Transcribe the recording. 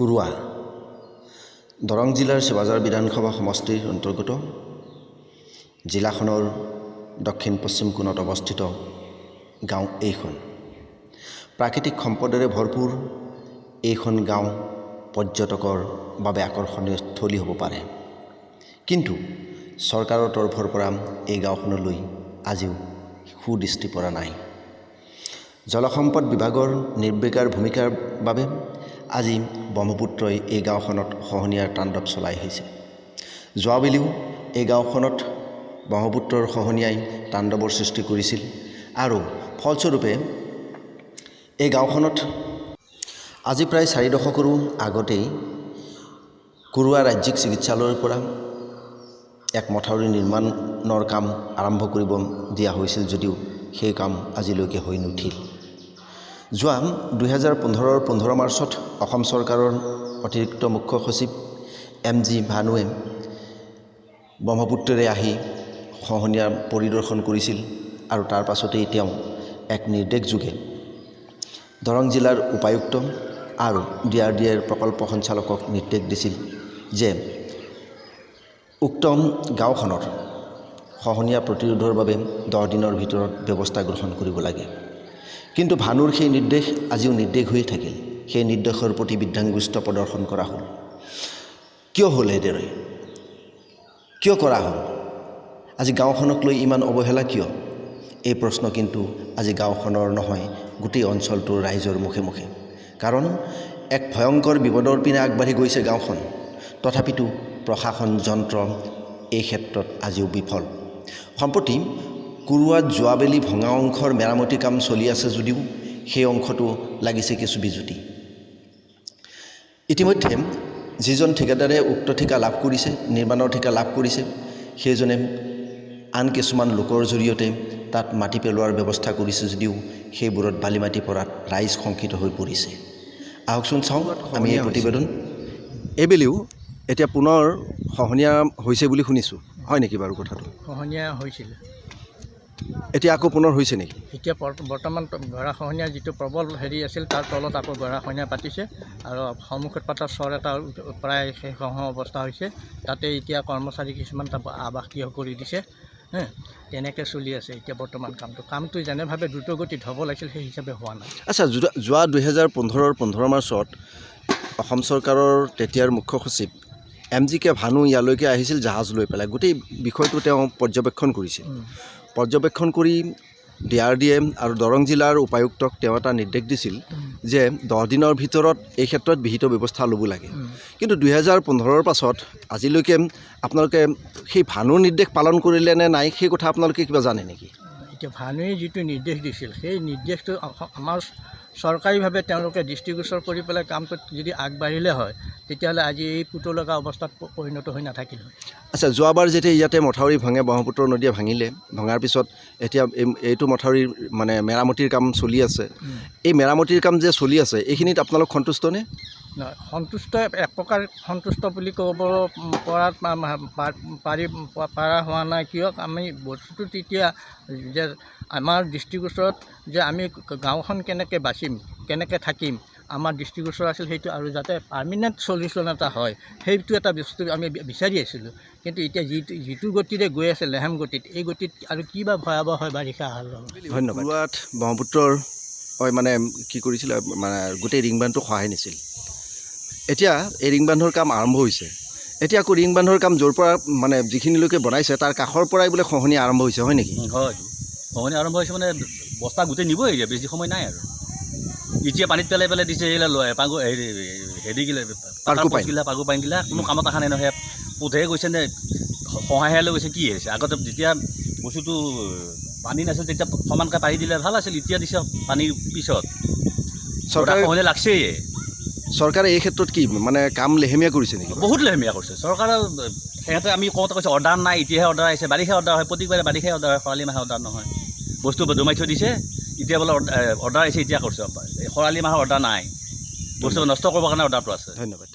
কুৰুৱা দৰং জিলাৰ শিৱাজাৰ বিধানসভা সমষ্টিৰ অন্তৰ্গত জিলাখনৰ দক্ষিণ পশ্চিম কোণত অৱস্থিত গাঁও এইখন প্ৰাকৃতিক সম্পদেৰে ভৰপূৰ এইখন গাঁও পৰ্যটকৰ বাবে আকৰ্ষণীয় স্থলী হ'ব পাৰে কিন্তু চৰকাৰৰ তৰফৰ পৰা এই গাঁওখনলৈ আজিও সুদৃষ্টি পৰা নাই জলসম্পদ বিভাগৰ নিৰ্বিকাৰ ভূমিকাৰ বাবে আজি ব্ৰহ্মপুত্ৰই এই গাঁওখনত খহনীয়াৰ তাণ্ডৱ চলাই আহিছে যোৱাবেলিও এই গাঁওখনত ব্ৰহ্মপুত্ৰৰ খহনীয়াই তাণ্ডৱৰ সৃষ্টি কৰিছিল আৰু ফলস্বৰূপে এই গাঁওখনত আজি প্ৰায় 4 দশকৰো আগতেই কুৰুৱা ৰাজ্যিক চিকিৎসালয়ৰ পৰা এক মথাউৰি নিৰ্মাণৰ কাম আৰম্ভ কৰিব দিয়া হৈছিল যদিও সেই কাম আজিলৈকে হৈ নুঠিল যোৱা 2015 মাৰ্চত অসম চৰকাৰৰ অতিৰিক্ত মুখ্য সচিব MG ভানুৱে ব্ৰহ্মপুত্ৰৰে আহি খহনীয়া পৰিদৰ্শন কৰিছিল আৰু তাৰ পাছতেই তেওঁ এক নিৰ্দেশযোগে দৰং জিলাৰ উপায়ুক্ত আৰু DRDAৰ প্ৰকল্প সঞ্চালকক নিৰ্দেশ দিছিল যে উক্ত গাঁওখনৰ খহনীয়া প্ৰতিৰোধৰ বাবে 10 দিনৰ ভিতৰত ব্যৱস্থা গ্ৰহণ কৰিব লাগে কিন্তু ভানুৰ সেই নিৰ্দেশ আজিও নিৰ্দেশ হৈ থাকিল সেই নিৰ্দেশৰ প্ৰতি বিদ্যাংগুষ্ট প্ৰদৰ্শন কৰা হ'ল কিয় হ'ল এদৰে কিয় কৰা হ'ল আজি গাঁওখনক লৈ ইমান অৱহেলা কিয় এই প্ৰশ্ন কিন্তু আজি গাঁওখনৰ নহয় গোটেই অঞ্চলটোৰ ৰাইজৰ মুখে মুখে কাৰণ এক ভয়ংকৰ বিপদৰ পিনে আগবাঢ়ি গৈছে গাঁওখন তথাপিতো প্ৰশাসন যন্ত্ৰ এই ক্ষেত্ৰত আজিও বিফল সম্প্ৰতি কুৰুৱাত যোৱাবেলি ভঙা অংশৰ মেৰামতি কাম চলি আছে যদিও সেই অংশটো লাগিছে কিছু বিজুতি ইতিমধ্যে যিজন ঠিকাদাৰে উক্ত ঠিকা লাভ কৰিছে নিৰ্মাণৰ ঠিকা লাভ কৰিছে সেইজনে আন কিছুমান লোকৰ জৰিয়তে তাত মাটি পেলোৱাৰ ব্যৱস্থা কৰিছে যদিও সেইবোৰত বালি মাটি পৰাত ৰাইজ শংকিত হৈ পৰিছে আহকচোন চাওঁ আমি এই প্ৰতিবেদন এইবেলিও এতিয়া পুনৰ খহনীয়া হৈছে বুলি শুনিছোঁ হয় নেকি বাৰু কথাটো খহনীয়া হৈছিল এতিয়া আকৌ পুনৰ হৈছে নেকি এতিয়া বৰ্তমান গৰাখহনীয়া যিটো প্ৰবল হেৰি আছিল তাৰ তলত আকৌ গৰাখহনীয়া পাতিছে আৰু সন্মুখত পাতা চৰ এটা প্ৰায় শেষ অৱস্থা হৈছে তাতে এতিয়া কৰ্মচাৰী কিছুমান তাত আৱাসীয় কৰি দিছে তেনেকৈ চলি আছে এতিয়া বৰ্তমান কামটো যেনেভাৱে দ্ৰুতগতিত হ'ব লাগিছিল সেই হিচাপে হোৱা নাই আচ্ছা যোৱা 2015 মাৰ্চত অসম চৰকাৰৰ তেতিয়াৰ মুখ্য সচিব MG ভানু ইয়ালৈকে আহিছিল জাহাজ লৈ পেলাই গোটেই বিষয়টো তেওঁ পৰ্যবেক্ষণ কৰিছিল পৰ্যবেক্ষণ কৰি DRDA আৰু দৰং জিলাৰ উপায়ুক্তক তেওঁ এটা নিৰ্দেশ দিছিল যে 10 দিনৰ ভিতৰত এই ক্ষেত্ৰত বিহিত ব্যৱস্থা ল'ব লাগে কিন্তু 2015 পাছত আজিলৈকে আপোনালোকে সেই ভানুৰ নিৰ্দেশ পালন কৰিলে নে নাই সেই কথা আপোনালোকে কিবা জানে নেকি এতিয়া ভানুৱে যিটো নিৰ্দেশ দিছিল সেই নিৰ্দেশটো আমাৰ চৰকাৰীভাৱে তেওঁলোকে দৃষ্টিগোচৰ কৰি পেলাই কামটোত যদি আগবাঢ়িলে হয় তেতিয়াহ'লে আজি এই পুতলগা অৱস্থাত পৰিণত হৈ নাথাকিল হয় আচ্ছা যোৱাবাৰ যেতিয়া ইয়াতে মথাউৰি ভাঙে ব্ৰহ্মপুত্ৰ নদীয়ে ভাঙিলে ভঙাৰ পিছত এতিয়া এইটো মথাউৰিৰ মানে মেৰামতিৰ কাম চলি আছে এই মেৰামতিৰ কাম যে চলি আছে এইখিনিত আপোনালোক সন্তুষ্ট নে নহয় সন্তুষ্ট এক প্ৰকাৰ সন্তুষ্ট বুলি ক'ব পৰা হোৱা নাই কিয় আমি বস্তুটো তেতিয়া যে আমাৰ দৃষ্টিগোচৰত যে আমি গাঁওখন কেনেকৈ বাচিম কেনেকৈ থাকিম আমাৰ দৃষ্টিগোচৰ আছিল সেইটো আৰু যাতে পাৰ্মিনেণ্ট চলিউশ্যন এটা হয় সেইটো এটা বস্তু আমি বিচাৰি আছিলোঁ কিন্তু এতিয়া যিটো গতিৰে গৈ আছে লেহেম গতিত এই গতিত আৰু কি বা ভয়াৱহ হয় বাৰিষা অহাৰ লগত ধন্যবাদ ব্ৰহ্মপুত্ৰৰ মানে কি কৰিছিলে মানে গোটেই ৰিং বান্ধটো খহাই নিছিল এতিয়া এই ৰিং বান্ধৰ কাম আৰম্ভ হৈছে এতিয়া আকৌ ৰিং বান্ধৰ কাম য'ৰ পৰা মানে যিখিনিলৈকে বনাইছে তাৰ কাষৰ পৰাই বোলে খহনীয়া আৰম্ভ হৈছে হয় নেকি হয় খহনীয়া আৰম্ভ হৈছে মানে বস্তা গোটেই নিবই এতিয়া বেছি সময় নাই আৰু এতিয়া পানীত পেলাই পেলাই দিছে পাগু পানীগিলা কোনো কামত অহা নাই নহয় পোধে গৈছে নে সহায় লৈ গৈছে কি হৈছে আগতে যেতিয়া বস্তুটো পানী নাছিল তেতিয়া সমানকৈ পাৰি দিলে ভাল আছিল এতিয়া দিছে পানীৰ পিছত চৰকাৰে খহনীয়া লাগছেই চৰকাৰে এই ক্ষেত্ৰত কি মানে কাম লেহেমীয়া কৰিছে নেকি বহুত লেহেমীয়া কৰিছে চৰকাৰে সিহঁতে আমি কওঁতে কৈছে অৰ্ডাৰ নাই এতিয়াহে অৰ্ডাৰ আহিছে বাৰিষা অৰ্ডাৰ হয় প্ৰতিবাৰে বাৰিষাই অৰ্ডাৰ হয় খৰালি মাহে অৰ্ডাৰ নহয় বস্তু দমাই থৈ দিছে এতিয়া বোলে অৰ্ডাৰ আহিছে এতিয়া কৰিছে খৰালি মাহৰ অৰ্ডাৰ নাই বস্তু নষ্ট কৰিবৰ কাৰণে অৰ্ডাৰটো আছে ধন্যবাদ